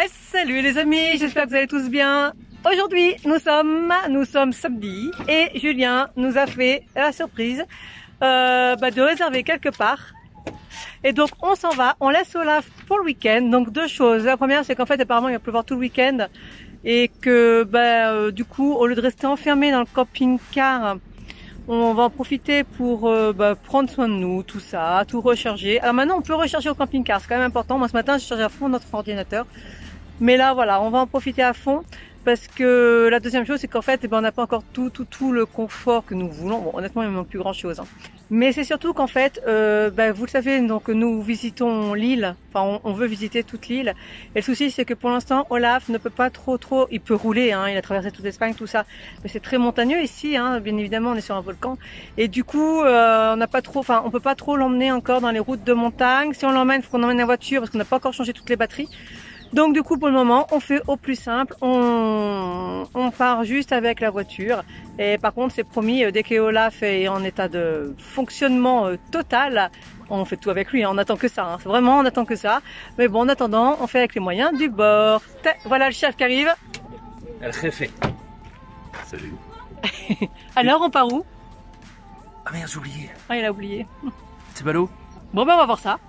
Salut les amis, j'espère que vous allez tous bien. Aujourd'hui, nous sommes samedi et Julien nous a fait la surprise de réserver quelque part. Et donc on s'en va, on laisse Olaf pour le week-end. Donc deux choses. La première, c'est qu'en fait apparemment il va pleuvoir tout le week-end et que du coup au lieu de rester enfermé dans le camping-car, on va en profiter pour prendre soin de nous, tout ça, tout recharger. Alors maintenant on peut recharger au camping-car, c'est quand même important. Moi ce matin j'ai chargé à fond notre ordinateur. Mais là voilà, on va en profiter à fond parce que la deuxième chose c'est qu'en fait on n'a pas encore tout le confort que nous voulons. Bon honnêtement il ne manque plus grand chose. Mais c'est surtout qu'en fait, vous le savez, donc nous visitons l'île, enfin on veut visiter toute l'île. Et le souci c'est que pour l'instant Olaf ne peut pas trop, il peut rouler, hein, il a traversé toute l'Espagne, tout ça. Mais c'est très montagneux ici, hein, bien évidemment on est sur un volcan. Et du coup on peut pas trop l'emmener encore dans les routes de montagne. Si on l'emmène, il faut qu'on emmène la voiture parce qu'on n'a pas encore changé toutes les batteries. Donc du coup pour le moment on fait au plus simple, on part juste avec la voiture et par contre c'est promis, dès que Olaf est en état de fonctionnement total, on fait tout avec lui, hein, on attend que ça, hein, vraiment on attend que ça, mais bon en attendant on fait avec les moyens du bord. Voilà le chef qui arrive. El jefe. Salut. Alors on part où? Ah merde j'ai oublié. Ah il a oublié. C'est ballot. Bon on va voir ça.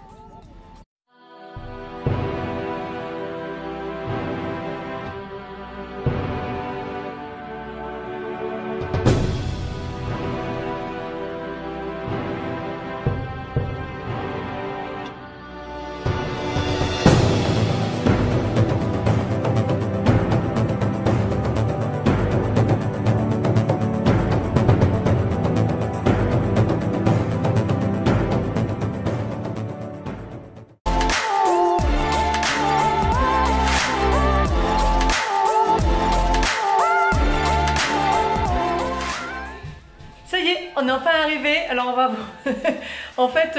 On est enfin arrivé. Alors on va en fait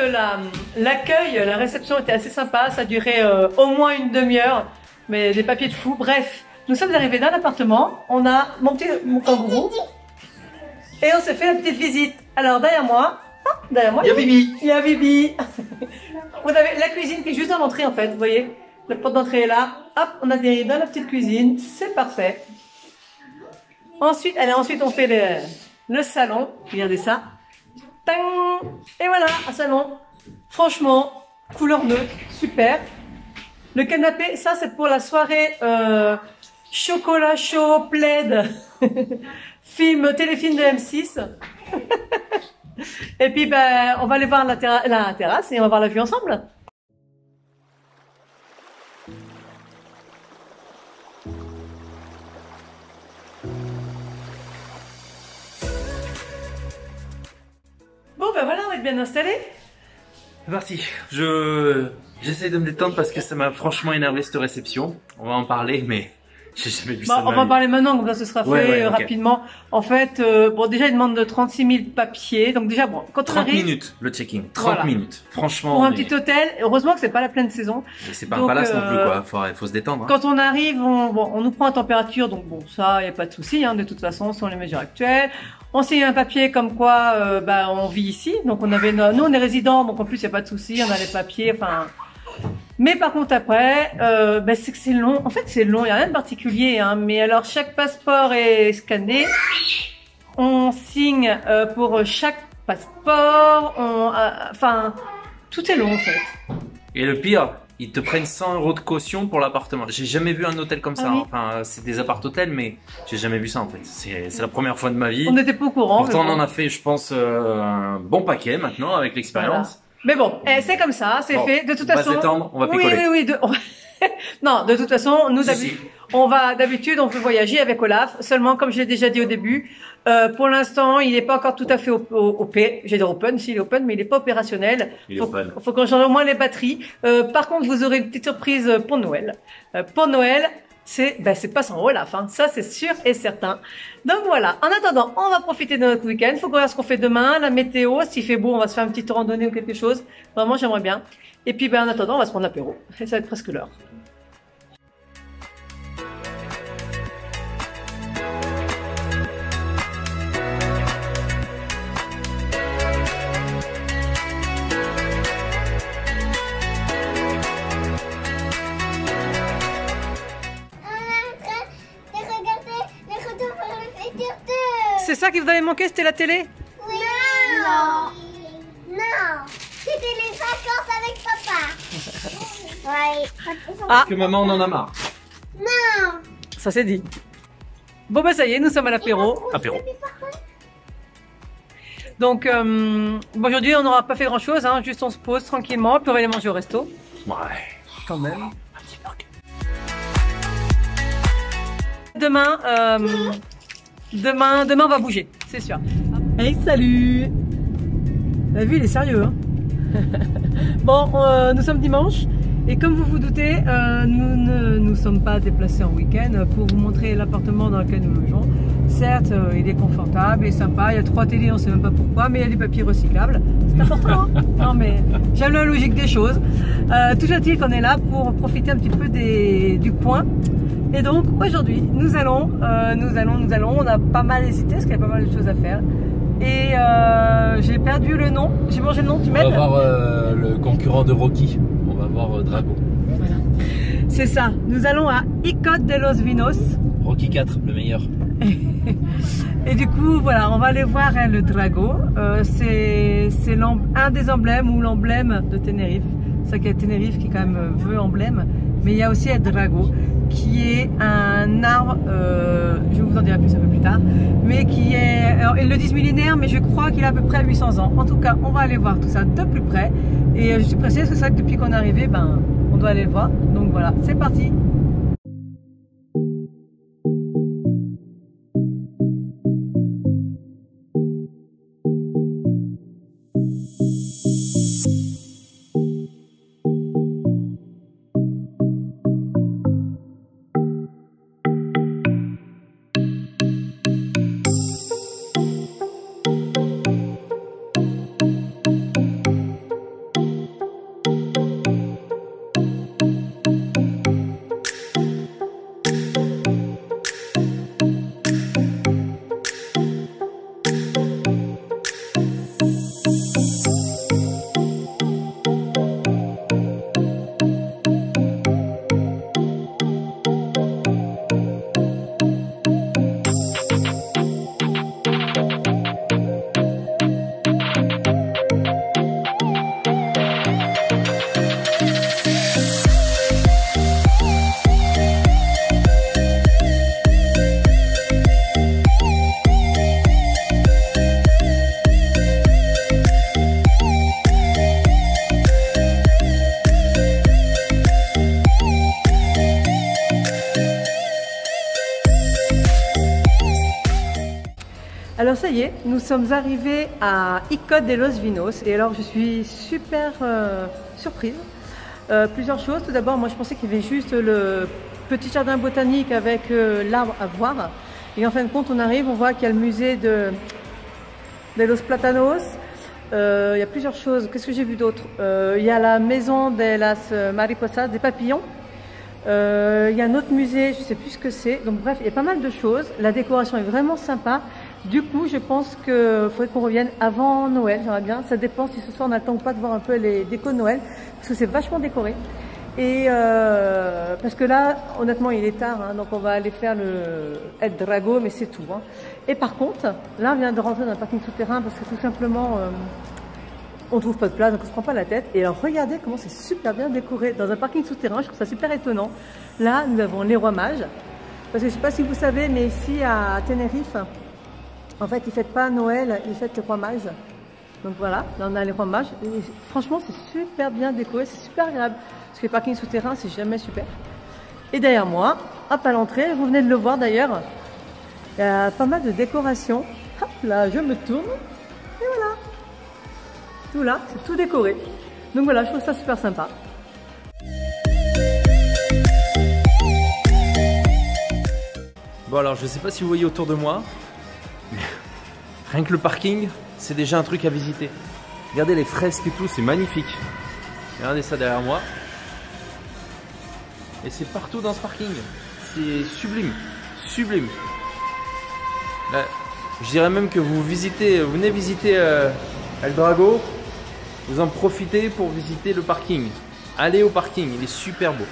l'accueil, la réception était assez sympa, ça a duré au moins une demi-heure, mais des papiers de fou. Bref, nous sommes arrivés dans l'appartement, on a monté mon kangourou et on s'est fait la petite visite. Alors derrière moi, il y a Bibi. Il y a Bibi. Vous avez la cuisine qui est juste dans l'entrée en fait, vous voyez, la porte d'entrée est là. Hop, on atterrit dans la petite cuisine, c'est parfait. Ensuite on fait le salon, regardez ça. Tang. Et voilà, un salon. Franchement, couleur neutre, super. Le canapé, ça c'est pour la soirée chocolat chaud, plaid, téléfilm de M6. Et puis on va aller voir la terrasse et on va voir la vue ensemble. Bon voilà, on va être bien installé. C'est parti. J'essaie de me détendre parce que ça m'a franchement énervé cette réception. On va en parler mais j'ai jamais vu ça. On va en parler maintenant, comme ça ce sera fait rapidement. En fait, déjà il demande 36 000 papiers. Donc déjà quand on arrive... 30 minutes le check-in, 30 minutes. Franchement. Pour un petit hôtel, heureusement que c'est pas la pleine saison. C'est pas un palace non plus quoi, faut se détendre. Hein. Quand on arrive, on nous prend la température, donc bon ça y a pas de souci, hein, de toute façon ce sont les mesures actuelles. On signe un papier comme quoi on vit ici, donc nous on est résidents, donc en plus il y a pas de souci, on a les papiers, enfin. Mais par contre après, c'est que c'est long. En fait c'est long, il y a rien de particulier, hein. Mais alors chaque passeport est scanné, on signe pour chaque passeport, tout est long en fait. Et le pire, ils te prennent 100 € de caution pour l'appartement. J'ai jamais vu un hôtel comme ça. Oui. Enfin, c'est des appart-hôtels, mais j'ai jamais vu ça en fait. C'est la première fois de ma vie. On n'était pas au courant. Pourtant, on en a fait, je pense, un bon paquet maintenant avec l'expérience. Voilà. Mais bon, c'est comme ça, c'est fait. De toute façon, on va s'étendre, on va picoler. Oui. Non, de toute façon, d'habitude, on veut voyager avec Olaf. Seulement, comme je l'ai déjà dit au début, pour l'instant, il n'est pas encore tout à fait j'ai dit open, s'il est open, mais il n'est pas opérationnel. Faut qu'on change au moins les batteries. Par contre, vous aurez une petite surprise pour Noël. Pour Noël, c'est pas sans Olaf, hein. Ça c'est sûr et certain. Donc voilà, en attendant, on va profiter de notre week-end. Faut qu'on regarde ce qu'on fait demain, la météo, s'il fait beau, on va se faire une petite randonnée ou quelque chose. Vraiment, j'aimerais bien. Et puis en attendant, on va se prendre l'apéro. Ça va être presque l'heure. c'est ça qui vous avait manqué, c'était la télé? Oui. Non. Non. C'était les vacances avec papa. Ouais. Ah, Parce que maman on en a marre. Non. ça c'est dit. Bon bah ça y est, nous sommes à l'apéro. Apéro. Donc bon, aujourd'hui on n'aura pas fait grand chose, hein, juste on se pose tranquillement, puis on va aller manger au resto. Ouais. Quand même. Demain, demain on va bouger, c'est sûr. Hey, salut! La vue il est sérieux, hein. Bon, nous sommes dimanche et comme vous vous doutez, nous ne nous sommes pas déplacés en week-end pour vous montrer l'appartement dans lequel nous logeons. Certes, il est confortable et sympa, il y a 3 télés, on ne sait même pas pourquoi, mais il y a des papiers recyclables. C'est important, hein. Non mais j'aime la logique des choses. Toujours est-il qu'on est là pour profiter un petit peu du coin. Et donc aujourd'hui, nous allons, on a pas mal hésité parce qu'il y a pas mal de choses à faire. Et j'ai perdu le nom, j'ai mangé le nom, tu m'aides? On va voir le concurrent de Rocky, on va voir Drago. Voilà. C'est ça, nous allons à Icod de los Vinos. Rocky 4, le meilleur. Et du coup, voilà, on va aller voir le Drago. C'est un des emblèmes ou l'emblème de Tenerife. C'est ça qu'il y a Tenerife qui quand même veut emblème. Mais il y a aussi le Drago, qui est un arbre, je vais vous en dire plus un peu plus tard, mais qui est, alors ils le disent millénaire, mais je crois qu'il a à peu près 800 ans. En tout cas, on va aller voir tout ça de plus près. Et je suis pressée parce que c'est vrai que depuis qu'on est arrivé, ben, on doit aller le voir. Donc voilà, c'est parti. Alors ça y est, nous sommes arrivés à Icod de los Vinos et alors je suis super surprise. Plusieurs choses. Tout d'abord, moi je pensais qu'il y avait juste le petit jardin botanique avec l'arbre à voir. Et en fin de compte, on arrive, on voit qu'il y a le musée de los Platanos. Il y a plusieurs choses. Qu'est-ce que j'ai vu d'autre? Il y a la maison de las Mariposas, des papillons. Il y a un autre musée, je ne sais plus ce que c'est. Donc bref, il y a pas mal de choses. La décoration est vraiment sympa. Du coup, je pense qu'il faudrait qu'on revienne avant Noël. J'aimerais bien. Ça dépend si ce soir on a le temps ou pas de voir un peu les décos de Noël. Parce que c'est vachement décoré. Et parce que là, honnêtement, il est tard. Hein, donc on va aller faire le El Drago, mais c'est tout. Hein. Et par contre, là, on vient de rentrer dans un parking souterrain parce que tout simplement... on trouve pas de place, donc on se prend pas la tête. Et alors regardez comment c'est super bien décoré dans un parking souterrain, je trouve ça super étonnant. Là, nous avons les rois mages. Parce que je sais pas si vous savez, mais ici à Tenerife, en fait, ils fêtent pas Noël, ils fêtent les rois mages. Donc voilà, là on a les rois mages. Et franchement, c'est super bien décoré, c'est super agréable. Parce que les parkings souterrains, c'est jamais super. Et derrière moi, hop, à l'entrée, vous venez de le voir d'ailleurs, il y a pas mal de décorations. Hop là, je me tourne. Et voilà. Tout là, c'est tout décoré. Donc voilà, je trouve ça super sympa. Bon alors, je sais pas si vous voyez autour de moi, mais rien que le parking, c'est déjà un truc à visiter. Regardez les fresques et tout, c'est magnifique. Regardez ça derrière moi. Et c'est partout dans ce parking. C'est sublime, sublime. Là, je dirais même que vous venez visiter El Drago. Vous en profitez pour visiter le parking. Allez au parking, il est super beau.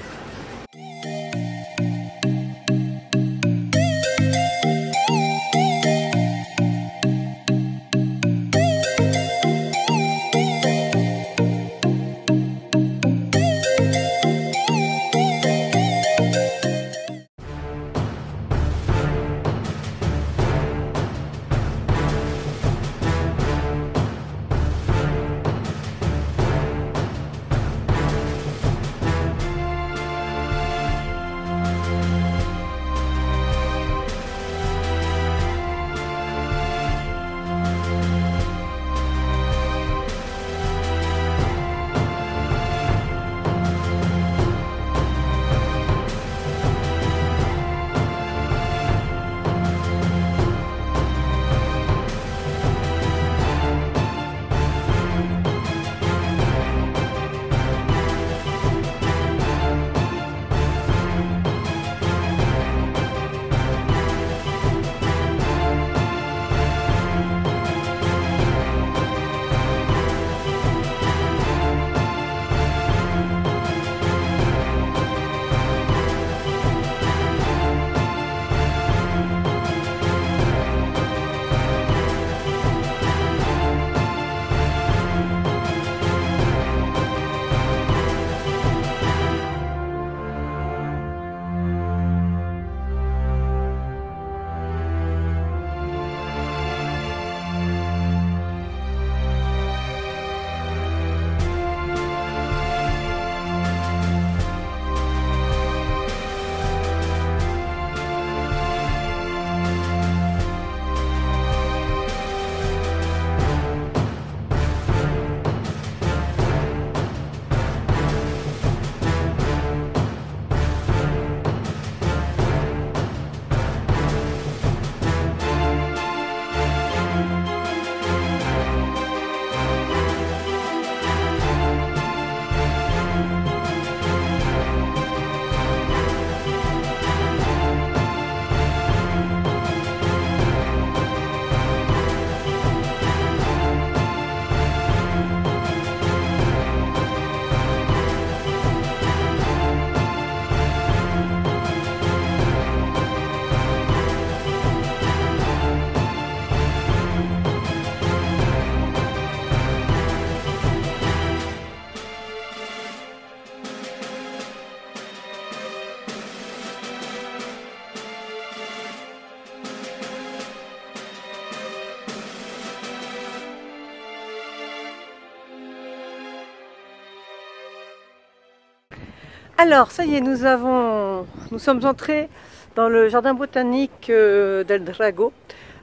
Alors, ça y est, nous sommes entrés dans le jardin botanique d'El Drago.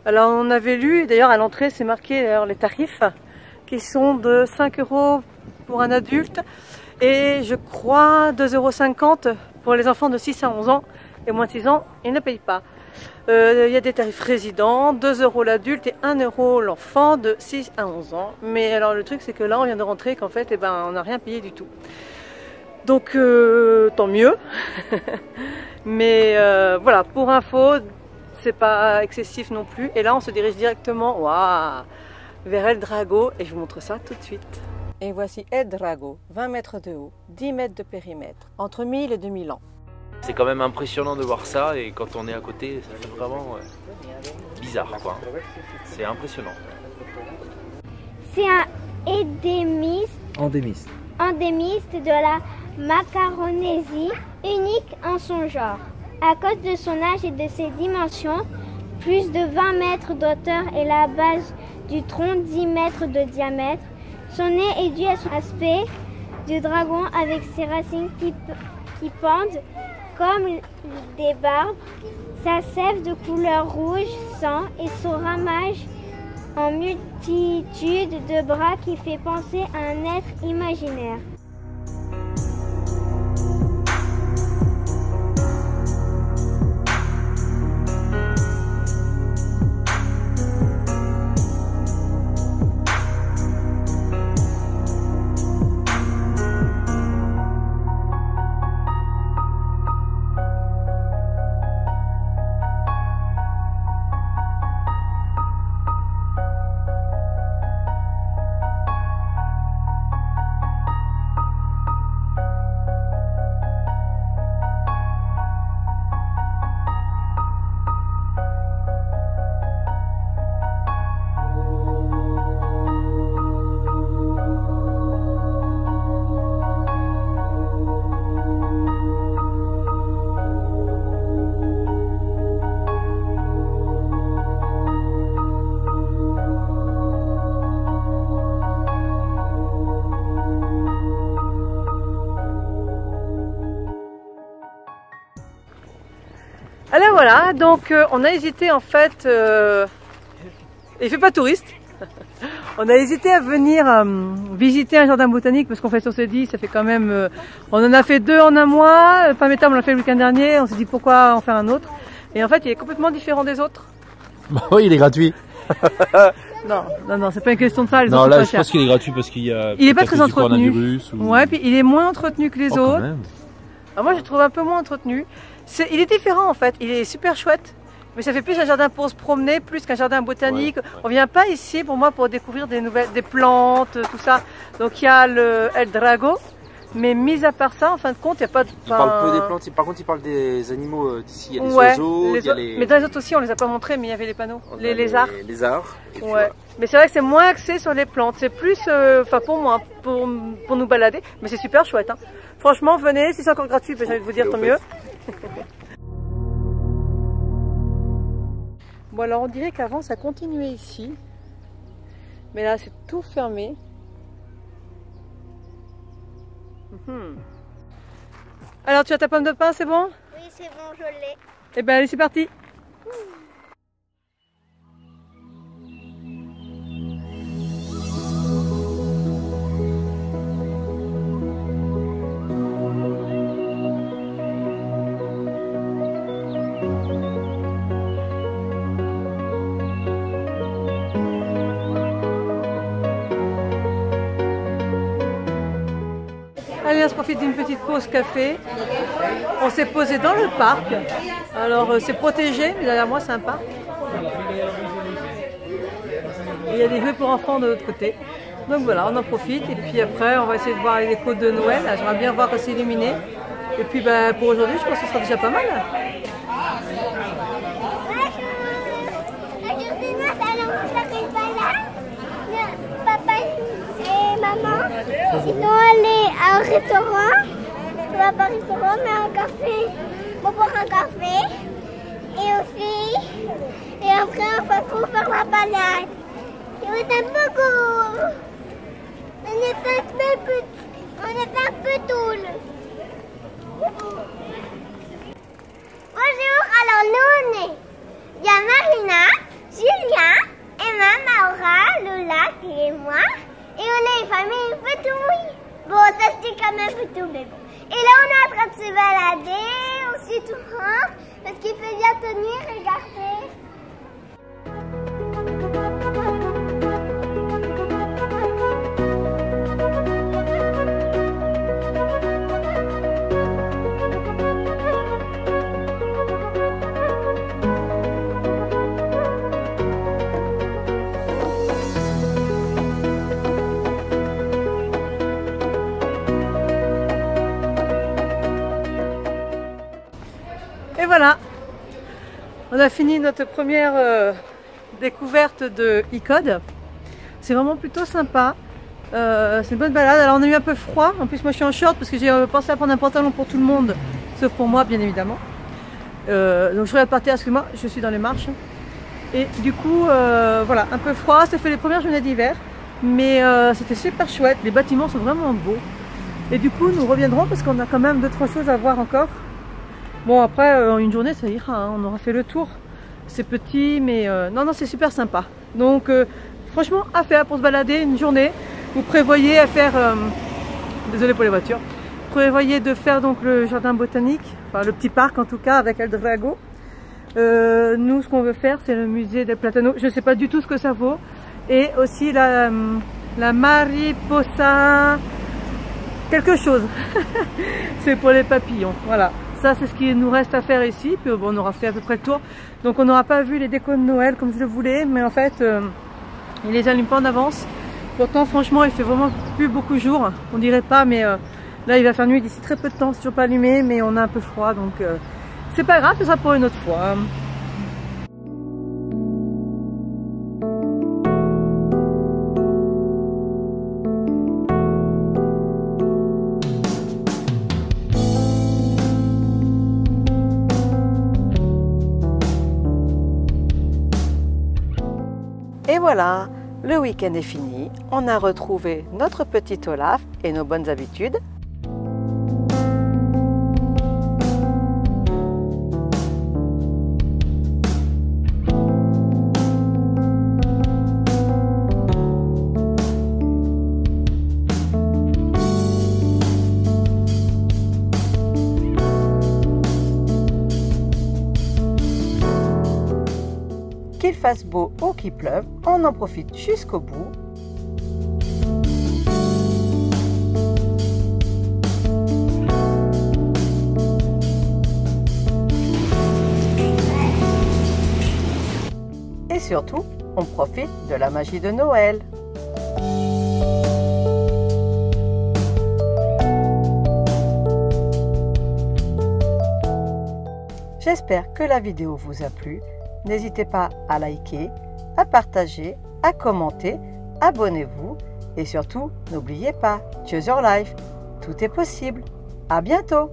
Alors, on avait lu, d'ailleurs à l'entrée, c'est marqué les tarifs qui sont de 5 € pour un adulte et je crois 2,50 € pour les enfants de 6 à 11 ans et moins de 6 ans, ils ne payent pas. Il y a des tarifs résidents, 2 € l'adulte et 1 € l'enfant de 6 à 11 ans. Mais alors le truc c'est que là on vient de rentrer qu'en fait on n'a rien payé du tout. Donc tant mieux. Mais voilà, pour info, c'est pas excessif non plus. Et là on se dirige directement vers El Drago et je vous montre ça tout de suite. Et voici El Drago, 20 mètres de haut, 10 mètres de périmètre, entre 1000 et 2000 ans. C'est quand même impressionnant de voir ça et quand on est à côté, ça fait vraiment bizarre quoi. C'est impressionnant. C'est un endémiste de la Macaronésie, unique en son genre. À cause de son âge et de ses dimensions, plus de 20 mètres d'auteur et la base du tronc 10 mètres de diamètre, son nez est dû à son aspect de dragon avec ses racines qui pendent comme des barbes, sa sève de couleur rouge sang et son ramage en multitude de bras qui fait penser à un être imaginaire. Alors voilà, donc on a hésité en fait, il fait pas touriste, on a hésité à venir visiter un jardin botanique parce qu'en fait on s'est dit, ça fait quand même, on en a fait 2 en un mois, Pameta on l'a fait le week-end dernier, on s'est dit pourquoi en faire un autre, et en fait il est complètement différent des autres. Oui, il est gratuit. Non, c'est pas une question de ça. Non, là je pense qu'il est gratuit parce qu'il y a. Il est pas très entretenu. Ou... Ouais, puis il est moins entretenu que les autres. Alors moi je trouve un peu moins entretenu. Il est différent en fait, il est super chouette, mais ça fait plus un jardin pour se promener, plus qu'un jardin botanique. Ouais. On vient pas ici pour moi pour découvrir des plantes, tout ça. Donc il y a le El Drago, mais mis à part ça, en fin de compte, il n'y a pas de... Il parle peu des plantes, par contre il parle des animaux d'ici, il y a des oiseaux, il y a les... Mais dans les autres aussi on les a pas montrés, mais il y avait les panneaux, les lézards. Les lézards. Ouais. Mais c'est vrai que c'est moins axé sur les plantes, c'est plus, pour moi, pour nous balader, mais c'est super chouette. Hein. Franchement, venez, si c'est encore gratuit, j'ai envie de vous dire, tant mieux. Bon alors on dirait qu'avant ça continuait ici, mais là c'est tout fermé. Alors tu as ta pomme de pin, c'est bon? Oui c'est bon, je l'ai. Eh ben allez, c'est parti. Allez, on se profite d'une petite pause café. On s'est posé dans le parc. Alors c'est protégé, mais derrière moi c'est un parc. Et il y a des jouets pour enfants de l'autre côté. Donc voilà, on en profite. Et puis après, on va essayer de voir les décos de Noël. J'aimerais bien voir que c'est illuminé. Et puis pour aujourd'hui, je pense que ce sera déjà pas mal. Papa et maman, ils sont allés à un restaurant, pas un restaurant mais un café, pour boire un café, et après on va pour faire la balade. Et on est beaucoup, on est fait un peu tout. Bonjour, alors nous on est. Il y a Marina, Julien, Emma, Maura, Lola et moi. Et on est une famille petouille. Bon, ça se dit quand même plutôt, mais bon. Et là on est en train de se balader, on suit tout le monde, parce qu'il fait bientôt nuit, regardez. Et voilà, on a fini notre première découverte de Icod. C'est vraiment plutôt sympa. C'est une bonne balade. Alors on a eu un peu froid. En plus moi je suis en short parce que j'ai pensé à prendre un pantalon pour tout le monde, sauf pour moi bien évidemment. Donc je regarde par terre, excuse-moi, je suis dans les marches. Et du coup, voilà, un peu froid. Ça fait les premières journées d'hiver, mais c'était super chouette. Les bâtiments sont vraiment beaux. Et du coup, nous reviendrons parce qu'on a quand même 2-3 choses à voir encore. Bon, après, en une journée, ça ira, hein, on aura fait le tour. C'est petit, mais non, c'est super sympa. Donc, franchement, à faire pour se balader une journée. Vous prévoyez à faire, désolé pour les voitures, prévoyez de faire donc le jardin botanique, enfin le petit parc en tout cas, avec El Drago. Nous, ce qu'on veut faire, c'est le musée del Plátano. Je ne sais pas du tout ce que ça vaut. Et aussi la mariposa, quelque chose. C'est pour les papillons, voilà. Ça, c'est ce qui nous reste à faire ici. Puis bon, on aura fait à peu près le tour. Donc, on n'aura pas vu les décos de Noël comme je le voulais. Mais en fait, ils les allument pas en avance. Pourtant, franchement, il fait vraiment plus beaucoup jour. On dirait pas, mais là, il va faire nuit d'ici très peu de temps. C'est toujours pas allumé, mais on a un peu froid. Donc, c'est pas grave, ce sera pour une autre fois. Et voilà, le week-end est fini, on a retrouvé notre petit Olaf et nos bonnes habitudes. Qu'il fasse beau ou qu'il pleuve, on en profite jusqu'au bout. Et surtout, on profite de la magie de Noël. J'espère que la vidéo vous a plu. N'hésitez pas à liker, à partager, à commenter, abonnez-vous et surtout, n'oubliez pas, choose your life, tout est possible. À bientôt!